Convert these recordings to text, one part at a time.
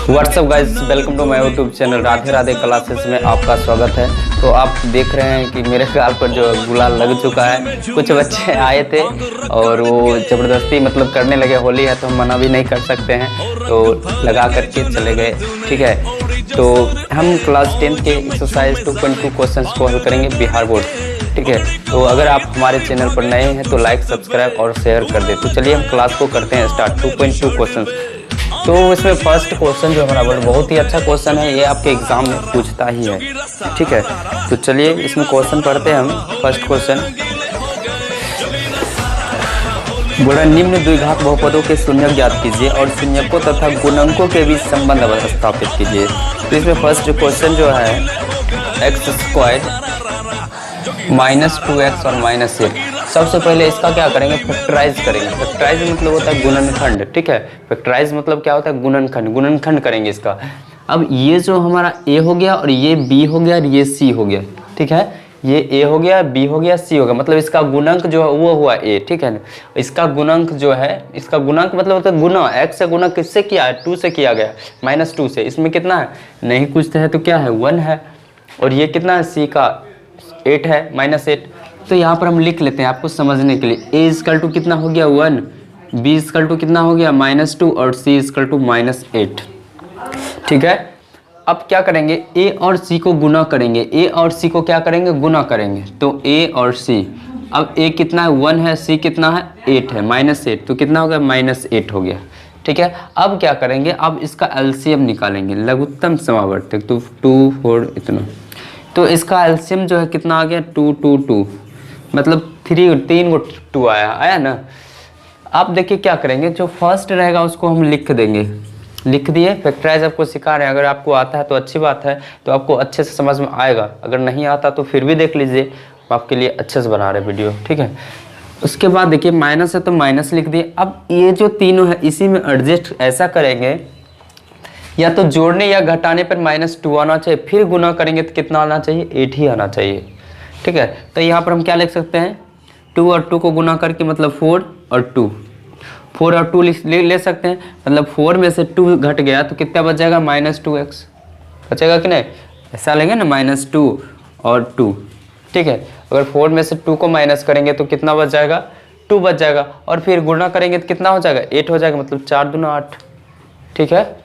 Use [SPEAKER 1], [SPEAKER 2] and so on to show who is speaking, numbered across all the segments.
[SPEAKER 1] WhatsApp guys, welcome to my YouTube channel Radhe Radhe classes में आपका स्वागत है। तो आप देख रहे हैं कि मेरे गाल पर जो गुलाल लग चुका है। कुछ बच्चे आए थे और वो ज़बरदस्ती मतलब करने लगे। होली है तो हम मना भी नहीं कर सकते हैं, तो लगा करके चले गए। ठीक है, तो हम क्लास 10 के एक्सरसाइज 2.2 क्वेश्चंस को हल करेंगे बिहार बोर्ड। ठीक है, तो अगर आप हमारे चैनल पर नए हैं तो लाइक, सब्सक्राइब और शेयर कर दें। तो चलिए हम क्लास को करते हैं स्टार्ट। 2.2 क्वेश्चन। तो इसमें फर्स्ट क्वेश्चन जो हमारा बहुत ही अच्छा क्वेश्चन है, ये आपके एग्जाम में पूछता ही है। ठीक है, तो चलिए इसमें क्वेश्चन पढ़ते हैं हम। फर्स्ट क्वेश्चन बोला, निम्न द्विघात बहुपदों के शून्यक ज्ञात कीजिए और शून्यकों तथा गुणनकों के बीच संबंध स्थापित कीजिए। तो इसमें फर्स्ट क्वेश्चन जो है एक्स स्क्वायर -2x और -8। सबसे पहले इसका क्या करेंगे, फैक्टराइज करेंगे। फैक्टराइज मतलब होता है गुणनखंड। ठीक है, फैक्टराइज मतलब क्या होता है, गुणनखंड। गुणनखंड करेंगे इसका। अब ये जो हमारा a हो गया और ये b हो गया और ये c हो गया। ठीक है, ये a हो गया, b हो गया, c हो गया, मतलब इसका गुणक जो है वो हुआ a। ठीक है ना, इसका गुणक जो है, इसका गुणक मतलब होता है गुना। x से गुना किससे किया है, 2 से किया गया, -2 से। इसमें कितना है नहीं पूछते हैं तो क्या है 1 है, और ये कितना है c का 8 है, -8। तो यहाँ पर हम लिख लेते हैं आपको समझने के लिए। a इक्वल टू कितना हो गया 1, b इक्वल टू कितना हो गया -2 और c इक्वल टू -8। ठीक है, अब क्या करेंगे, a और c को गुना करेंगे। a और c को क्या करेंगे, गुना करेंगे। तो a और c, अब a कितना है 1 है, c कितना है 8 है, -8, तो कितना हो गया -8 हो गया। ठीक है, अब क्या करेंगे, अब इसका एलसीएम निकालेंगे, लघुत्तम समावर्तक। तो 2 4 इतना, तो इसका एलसीएम जो है कितना आ गया 2 2 2, मतलब 3 गो 2 आया ना। आप देखिए क्या करेंगे, जो फर्स्ट रहेगा उसको हम लिख देंगे। लिख दिए, फैक्टराइज आपको सिखा रहे हैं। अगर आपको आता है तो अच्छी बात है, तो आपको अच्छे से समझ में आएगा। अगर नहीं आता तो फिर भी देख लीजिए, आपके लिए अच्छे से बना रहे वीडियो। ठीक है, उसके बाद देखिए माइनस है तो माइनस लिख दिए। अब ये जो तीनों है इसी में एडजस्ट ऐसा करेंगे, या तो जोड़ने या घटाने पर -2 आना चाहिए, फिर गुना करेंगे तो कितना आना चाहिए 8 ही आना चाहिए। ठीक है, तो यहाँ पर हम क्या लिख सकते हैं, 2 और 2 को गुना करके मतलब 4 और 2, 4 और 2 ले सकते हैं। मतलब 4 में से 2 घट गया तो कितना बच जाएगा -2x बचेगा कि नहीं, ऐसा लेंगे ना -2 और 2। ठीक है, अगर 4 में से 2 को माइनस करेंगे तो कितना बच जाएगा 2 बच जाएगा, और फिर गुणा करेंगे तो कितना हो जाएगा 8 हो जाएगा, मतलब 4 दूना 8। ठीक है,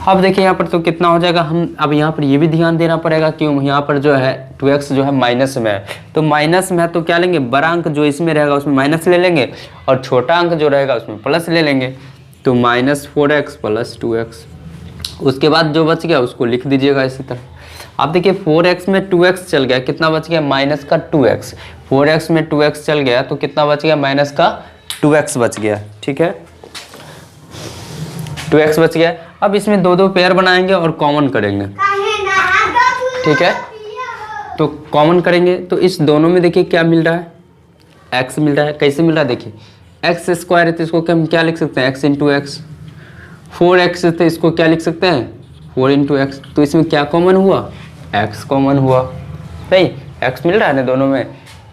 [SPEAKER 1] अब देखिए यहाँ पर तो कितना हो जाएगा। हम अब यहाँ पर ये भी ध्यान देना पड़ेगा कि यहाँ पर जो है 2x जो है माइनस में है, तो माइनस में है तो क्या लेंगे, बड़ा अंक जो इसमें रहेगा उसमें माइनस ले लेंगे, और छोटा अंक जो रहेगा उसमें प्लस ले लेंगे। तो -4x + 2x, उसके बाद जो बच गया उसको लिख दीजिएगा इसी तरह। अब देखिए 4x में 2x चल गया, कितना बच गया -2x। 4x में 2x चल गया तो कितना बच गया -2x बच गया। ठीक है, 2x बच गया। अब इसमें 2 पेयर बनाएंगे और कॉमन करेंगे। ठीक है, तो कॉमन करेंगे तो इस दोनों में देखिए क्या मिल रहा है, x मिल रहा है। कैसे मिल रहा है देखिए, x स्क्वायर है तो इसको हम क्या लिख सकते हैं, x × x। 4x है तो इसको क्या लिख सकते हैं 4 × x। तो इसमें क्या कॉमन हुआ, x कॉमन हुआ। सही, x मिल रहा है ना दोनों में,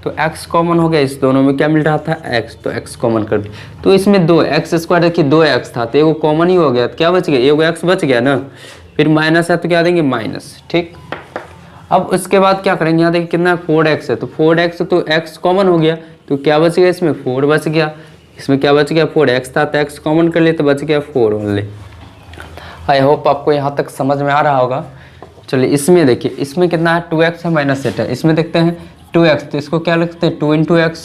[SPEAKER 1] तो x कॉमन हो गया। इस दोनों में क्या मिल रहा था x, तो x कॉमन कर दिया। तो इसमें 2 x स्क्वायर देखिए 2x था तो एगो कॉमन ही हो गया, तो क्या बच गया एगो x बच गया ना। फिर माइनस है तो क्या देंगे माइनस। ठीक, अब उसके बाद क्या करेंगे, यहाँ देखिए कितना 4x है, तो 4x तो x कॉमन हो गया, तो क्या बच गया इसमें 4 बच गया। इसमें क्या बच गया 4x था तो x कॉमन कर लिए तो बच गया 4 ओनली। आई होप आपको यहाँ तक समझ में आ रहा होगा। चलिए इसमें देखिए, इसमें कितना है 2x है -8 है। इसमें देखते हैं 2x, तो इसको क्या लिखते हैं 2 × x।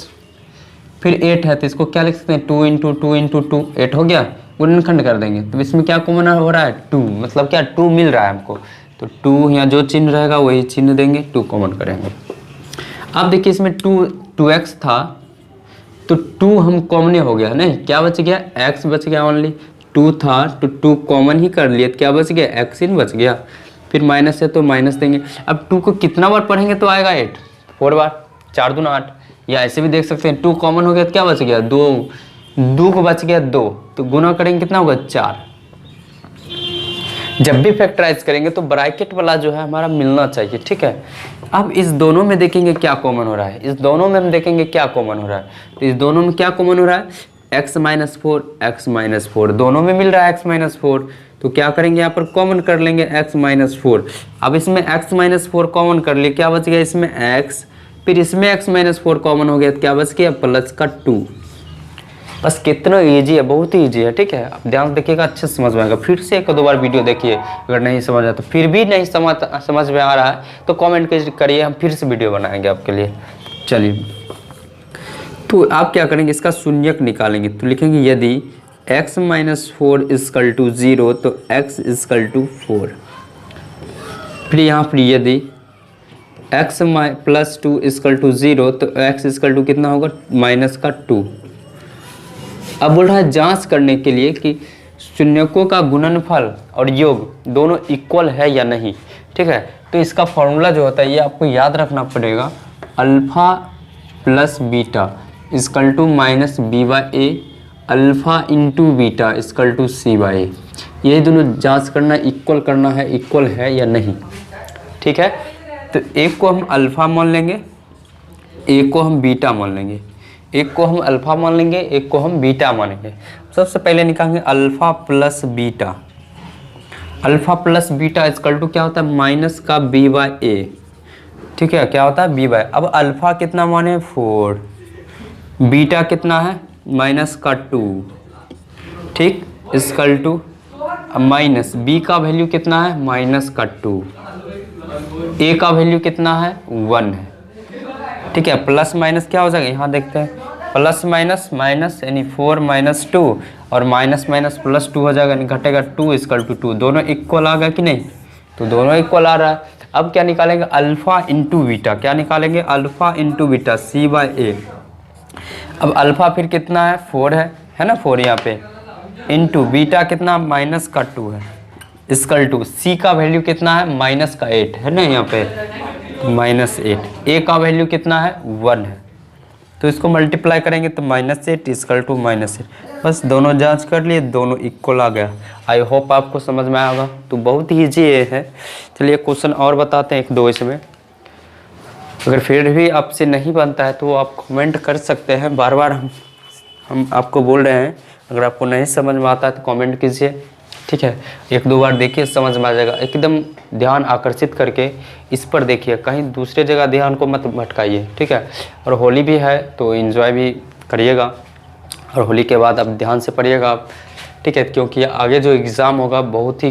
[SPEAKER 1] फिर 8 है तो इसको क्या लिख सकते हैं 2 × 2 × 2, 8 हो गया। गुणनखंड कर देंगे तो इसमें क्या कॉमन हो रहा है 2, मतलब क्या 2 मिल रहा है हमको, तो 2 यहाँ जो चिन्ह रहेगा वही चिन्ह देंगे, 2 कॉमन करेंगे। अब देखिए इसमें 2x था तो 2 हम कॉमन हो गया, नहीं क्या बच गया x बच गया ओनली। 2 था तो 2 कॉमन ही कर लिए तो क्या बच गया x इन बच गया। फिर माइनस है तो माइनस देंगे। अब 2 को कितना बार पढ़ेंगे तो आएगा 8, 4 बार, 4 दूना 8। या ऐसे भी देख सकते हैं 2 कॉमन हो गया तो क्या बच गया 2 को बच गया 2, तो गुना करेंगे कितना होगा 4। जब भी फैक्टराइज करेंगे तो ब्रैकेट वाला जो है हमारा मिलना चाहिए। ठीक है, अब इस दोनों में देखेंगे क्या कॉमन हो रहा है, इस दोनों में हम देखेंगे क्या कॉमन हो रहा है। तो इस दोनों में क्या कॉमन हो रहा है x-4 दोनों में मिल रहा है x-4, तो क्या करेंगे यहाँ पर कॉमन कर लेंगे x-4। अब इसमें x-4 कॉमन कर लिए, क्या बच गया इसमें x, फिर इसमें x-4 कॉमन हो गया, तो क्या बच गया प्लस का 2। बस कितना ईजी है, बहुत ही ईजी है, ठीक है। अब ध्यान देखिएगा, अच्छे से समझ में आएगा। फिर से एक दो बार वीडियो देखिए, अगर नहीं समझ आया तो फिर भी नहीं समझ में आ रहा है तो कमेंट करिए, हम फिर से वीडियो बनाएंगे आपके लिए। चलिए, तो आप क्या करेंगे, इसका शून्यक निकालेंगे, तो लिखेंगे यदि x-4 इक्वल टू 0 तो x इक्वल टू 4। फिर यहाँ पर यदि x प्लस 2 इक्वल टू 0 तो x इक्वल टू कितना होगा, माइनस का 2। अब बोल रहा है जांच करने के लिए कि शून्यकों का गुणनफल और योग दोनों इक्वल है या नहीं, ठीक है। तो इसका फॉर्मूला जो होता है ये आपको याद रखना पड़ेगा, alpha plus beta equal to minus b by a, alpha into beta equal to c by a. ये दोनों जांच करना, इक्वल है या नहीं, ठीक है। तो एक को हम अल्फ़ा मान लेंगे, एक को हम बीटा मान लेंगे, एक को हम अल्फ़ा मान लेंगे, एक को हम बीटा मानेंगे। सबसे पहले निकालेंगे alpha plus beta. Alpha plus beta equal to क्या होता है, माइनस का बी बाई ए, ठीक है। क्या होता है बी बाई, अब अल्फ़ा कितना माने 4, बीटा कितना है माइनस का 2, ठीक, इक्वल टू माइनस बी का वैल्यू कितना है माइनस का 2, ए का वैल्यू कितना है 1 है, ठीक है। प्लस माइनस क्या हो जाएगा, यहाँ देखते हैं, प्लस माइनस माइनस यानी 4 माइनस 2 और माइनस माइनस प्लस 2 हो जाएगा, यानी घटेगा 2 इक्वल टू 2। दोनों इक्वल आ गया कि नहीं, तो दोनों इक्वल आ रहा है। अब क्या निकालेंगे, अल्फ़ा इंटू बीटा, क्या निकालेंगे, alpha into beta c by a. अब अल्फ़ा फिर कितना है 4 है ना, 4 यहाँ पे, इंटू बीटा कितना माइनस का 2 है, इक्वल टू सी का वैल्यू कितना है माइनस का 8 है ना, यहाँ पे -8, ए का वैल्यू कितना है 1 है, तो इसको मल्टीप्लाई करेंगे तो -8 इक्वल टू -8। बस दोनों जांच कर लिए, दोनों इक्वल आ गया। आई होप आपको समझ में आया होगा, तो बहुत ही ईजी है। चलिए क्वेश्चन और बताते हैं, एक दो इसमें। अगर फिर भी आपसे नहीं बनता है तो आप कमेंट कर सकते हैं, बार बार हम आपको बोल रहे हैं। अगर आपको नहीं समझ में आता है तो कमेंट कीजिए, ठीक है। एक दो बार देखिए, समझ में आ जाएगा। एकदम ध्यान आकर्षित करके इस पर देखिए, कहीं दूसरे जगह ध्यान को मत भटकाइए, ठीक है। और होली भी है तो एंजॉय भी करिएगा, और होली के बाद अब ध्यान से पढ़िएगा आप, ठीक है, क्योंकि आगे जो एग्ज़ाम होगा बहुत ही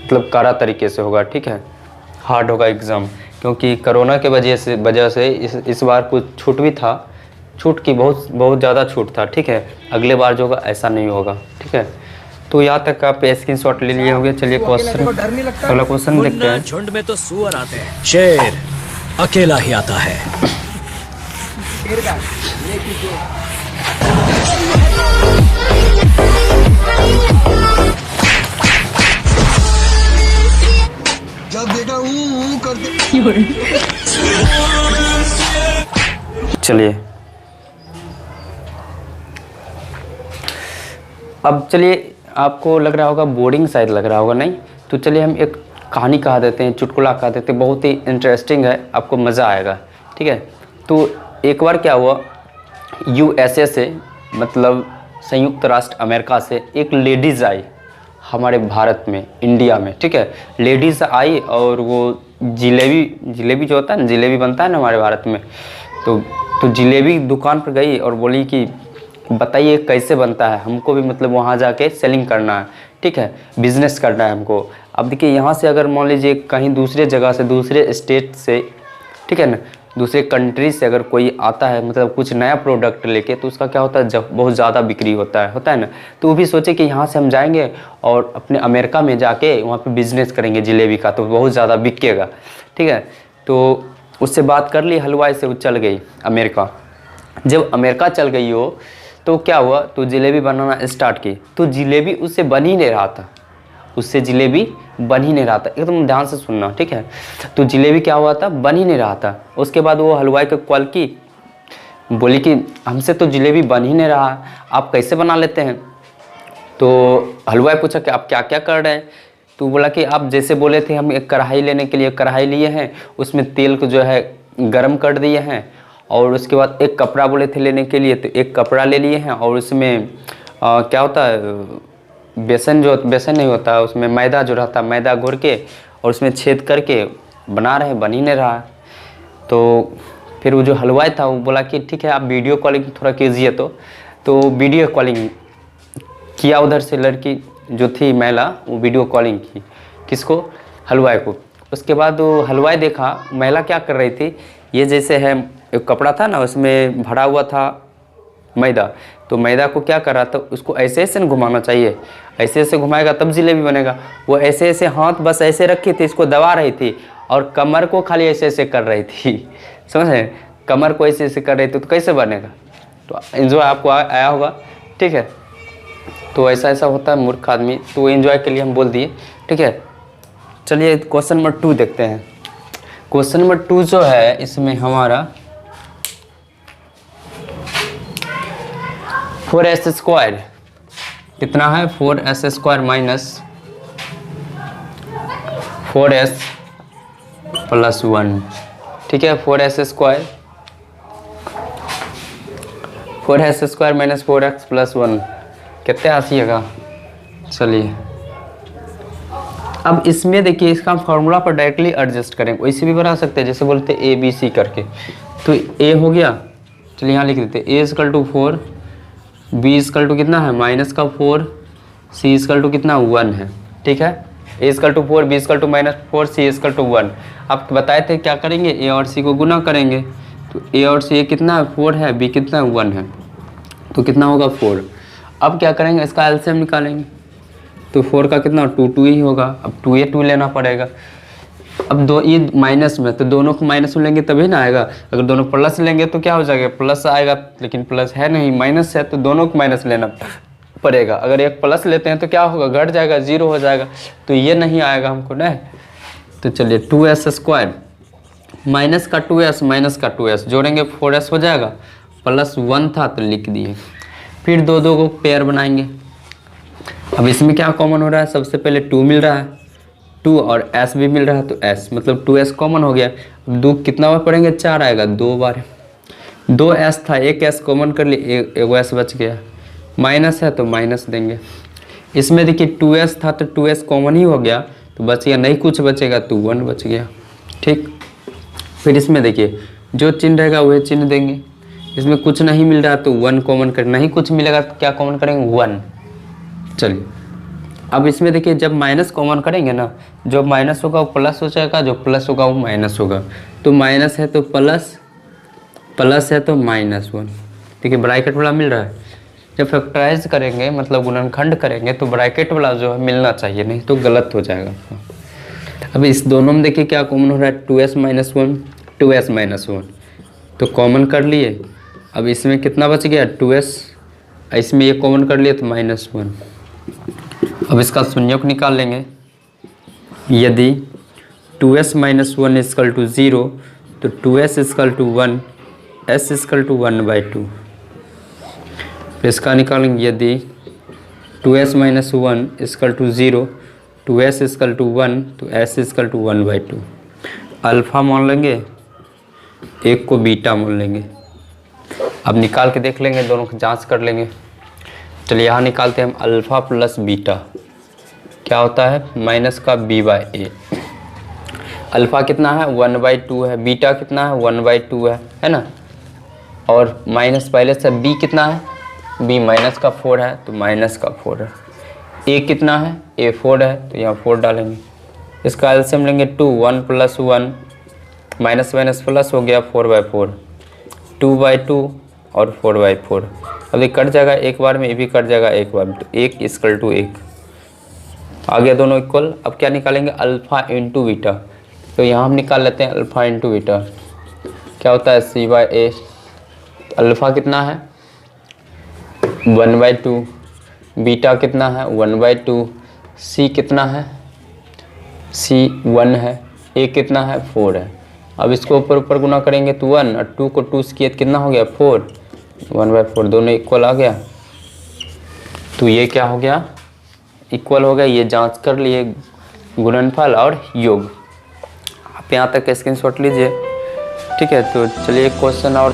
[SPEAKER 1] मतलब कड़ा तरीके से होगा, ठीक है, हार्ड होगा एग्ज़ाम, क्योंकि कोरोना के वजह से इस बार कुछ छूट भी था, छूट की बहुत ज़्यादा छूट था, ठीक है। अगले बार जो होगा ऐसा नहीं होगा, ठीक है। तो यहाँ तक आप स्क्रीनशॉट ले लिए होंगे। चलिए क्वेश्चन, अगला क्वेश्चन देखते हैं।
[SPEAKER 2] झुंड में तो सुअर आते हैं, शेर अकेला ही आता है।
[SPEAKER 3] जब देखा करते।
[SPEAKER 1] चलिए अब चलिए, आपको लग रहा होगा बोरिंग, शायद लग रहा होगा, नहीं तो चलिए हम एक कहानी कहा देते हैं, चुटकुला कहा देते हैं, बहुत ही इंटरेस्टिंग है, आपको मज़ा आएगा, ठीक है। तो एक बार क्या हुआ, USA से मतलब संयुक्त राष्ट्र अमेरिका से एक लेडीज़ आई हमारे भारत में, इंडिया में, ठीक है। लेडीज़ आई और वो जिलेबी जो होता है ना, जिलेबी बनता है ना हमारे भारत में, तो जिलेबी दुकान पर गई और बोली कि बताइए कैसे बनता है, हमको भी मतलब वहाँ जाके सेलिंग करना है, ठीक है, बिज़नेस करना है हमको। अब देखिए यहाँ से अगर मान लीजिए कहीं दूसरे जगह से, दूसरे स्टेट से, ठीक है ना, दूसरे कंट्री से अगर कोई आता है मतलब कुछ नया प्रोडक्ट लेके, तो उसका क्या होता है, जब बहुत ज़्यादा बिक्री होता है ना। तो वो भी सोचे कि यहाँ से हम जाएंगे और अपने अमेरिका में जाके वहाँ पे बिज़नेस करेंगे जिलेबी का, तो बहुत ज़्यादा बिकेगा, ठीक है। तो उससे बात कर ली हलवाई से, वो चल गई अमेरिका। जब अमेरिका चल गई हो तो क्या हुआ, तो जिलेबी बनाना स्टार्ट की, तो जिलेबी उससे बन ही नहीं रहा था, उससे जिलेबी बन ही नहीं रहा था। एकदम ध्यान से सुनना, ठीक है। तो जिलेबी क्या हुआ था, बन ही नहीं रहा था। उसके बाद वो हलवाई को कॉल की, बोली कि हमसे तो जिलेबी बन ही नहीं रहा, आप कैसे बना लेते हैं। तो हलवाई पूछा कि आप क्या क्या कर रहे हैं। तो बोला कि आप जैसे बोले थे, हम एक कढ़ाई लेने के लिए कढ़ाई लिए हैं, उसमें तेल को जो है गरम कर दिए हैं, और उसके बाद एक कपड़ा बोले थे लेने के लिए, तो एक कपड़ा ले लिए हैं और उसमें क्या होता है बेसन, जो बेसन नहीं होता उसमें मैदा जो रहता है, मैदा घोर के और उसमें छेद करके बना रहे, बन ही नहीं रहा। तो फिर वो जो हलवाई था वो बोला कि ठीक है आप वीडियो कॉलिंग थोड़ा कीजिए। तो वीडियो कॉलिंग किया, उधर से लड़की जो थी महिला वो वीडियो कॉलिंग की, किसको, हलवाई को। उसके बाद वो हलवाई देखा महिला क्या कर रही थी, ये जैसे है एक कपड़ा था ना उसमें भरा हुआ था मैदा, तो मैदा को क्या कर रहा था, उसको ऐसे ऐसे न घुमाना चाहिए, ऐसे ऐसे घुमाएगा तब जिलेबी बनेगा। वो ऐसे ऐसे हाथ बस ऐसे रखी थी, इसको दबा रही थी और कमर को खाली ऐसे ऐसे कर रही थी, समझ रहे, कमर को ऐसे ऐसे कर रही थी, तो कैसे बनेगा। तो एंजॉय आपको आया होगा, ठीक है। तो ऐसा ऐसा होता है मूर्ख आदमी, तो एंजॉय के लिए हम बोल दिए, ठीक है। चलिए क्वेश्चन नंबर 2 देखते हैं। क्वेश्चन नंबर 2 जो है इसमें हमारा 4s² कितना है, 4s² माइनस 4s प्लस 1, ठीक है। 4s² माइनस 4x प्लस 1 कितने आसिएगा। चलिए अब इसमें देखिए इसका फॉर्मूला पर डायरेक्टली एडजस्ट करें, वैसे भी बना सकते हैं जैसे बोलते ए बी सी करके। तो ए हो गया, चलिए यहाँ लिख देते a equal to 4, b equal to कितना है माइनस का 4, सी इक्वल टू कितना 1 है, ठीक है। A equal to 4, b equal to minus 4, c equal to 1। आप बताए थे क्या करेंगे, ए और सी को गुना करेंगे। तो ए और सी कितना है 4 है, बी कितना है 1 है, तो कितना होगा 4। अब क्या करेंगे इसका एलसीएम निकालेंगे, तो 4 का कितना 2 ही होगा। अब 2 लेना पड़ेगा। अब दो ये माइनस में, तो दोनों को माइनस में लेंगे तभी ना आएगा। अगर दोनों प्लस लेंगे तो क्या हो जाएगा, प्लस आएगा, लेकिन प्लस है नहीं माइनस है, तो दोनों को माइनस लेना पड़ेगा। अगर एक प्लस लेते हैं तो क्या होगा, घट जाएगा, 0 हो जाएगा, तो ये नहीं आएगा हमको नहीं। तो चलिए 2s² माइनस का 2s माइनस का 2s जोड़ेंगे 4s हो जाएगा, प्लस 1 था तो लिख दिए। फिर दो को पेयर बनाएंगे। अब इसमें क्या कॉमन हो रहा है, सबसे पहले 2 मिल रहा है, 2 और s भी मिल रहा है, तो s मतलब 2s कॉमन हो गया। अब 2 कितना बार पढ़ेंगे, 4 आएगा 2 बार। 2s था, एक s कॉमन कर लिए, एक s बच गया, माइनस है तो माइनस देंगे। इसमें देखिए 2s था तो 2s कॉमन ही हो गया, तो बच गया, नहीं कुछ बचेगा तो 1 बच गया, ठीक। फिर इसमें देखिए जो चिन्ह रहेगा वही चिन्ह देंगे। इसमें कुछ नहीं मिल रहा तो 1 कॉमन कर, नहीं कुछ मिलेगा तो क्या कॉमन करेंगे 1। चलिए अब इसमें देखिए जब माइनस कॉमन करेंगे ना, जो माइनस होगा वो प्लस हो जाएगा, जो प्लस होगा वो माइनस होगा। तो माइनस है तो प्लस, प्लस है तो -1। देखिए ब्रैकेट वाला मिल रहा है। जब फैक्टराइज करेंगे मतलब गुणनखंड करेंगे तो ब्रैकेट वाला जो है मिलना चाहिए, नहीं तो गलत हो जाएगा। अब इस दोनों में देखिए क्या कॉमन हो रहा है, 2s माइनस 1, 2s माइनस 1, तो कॉमन कर लिए। अब इसमें कितना बच गया 2s, इसमें ये कॉमन कर लिए तो -1। अब इसका शून्यक निकाल लेंगे। यदि 2s माइनस 1 इक्वल टू 0 तो 2s equal to 1, s equal to 1/2। फिर इसका निकालेंगे, यदि 2s minus 1 equal to 0, 2s equal to 1 तो s इक्वल टू 1/2। अल्फ़ा मान लेंगे, एक को बीटा मान लेंगे। अब निकाल के देख लेंगे, दोनों की जांच कर लेंगे। चलिए यहाँ निकालते हैं हम, अल्फ़ा प्लस बीटा क्या होता है, माइनस का b/a। अल्फ़ा कितना है 1/2 है, बीटा कितना है 1/2 है ना। और माइनस पहले से b कितना है, b माइनस का 4 है तो माइनस का 4 है। a कितना है, a 4 है तो यहाँ 4 डालेंगे। इसका एलसीएम लेंगे 2, 1 + 1 माइनस माइनस प्लस हो गया 4/4, 2/2 और 4/4। अब ये कट जाएगा एक बार में, ये भी कट जाएगा एक बार में, तो 1 इक्वल टू 1 आ गया, दोनों इक्वल। अब क्या निकालेंगे, अल्फ़ा इंटू बीटा। तो यहाँ हम निकाल लेते हैं अल्फ़ा इंटू बीटा क्या होता है, c/a। अल्फ़ा कितना है 1/2, बीटा कितना है 1/2, c कितना है, c 1 है, a कितना है 4 है। अब इसको ऊपर ऊपर गुना करेंगे तो 1 और 2 को 2 से किया कितना हो गया 4, 1/4, दोनों इक्वल आ गया। तो ये क्या हो गया, इक्वल हो गया। ये जांच कर लिए गुणनफल और योग। आप यहाँ तक स्क्रीनशॉट लीजिए। ठीक है, तो चलिए क्वेश्चन और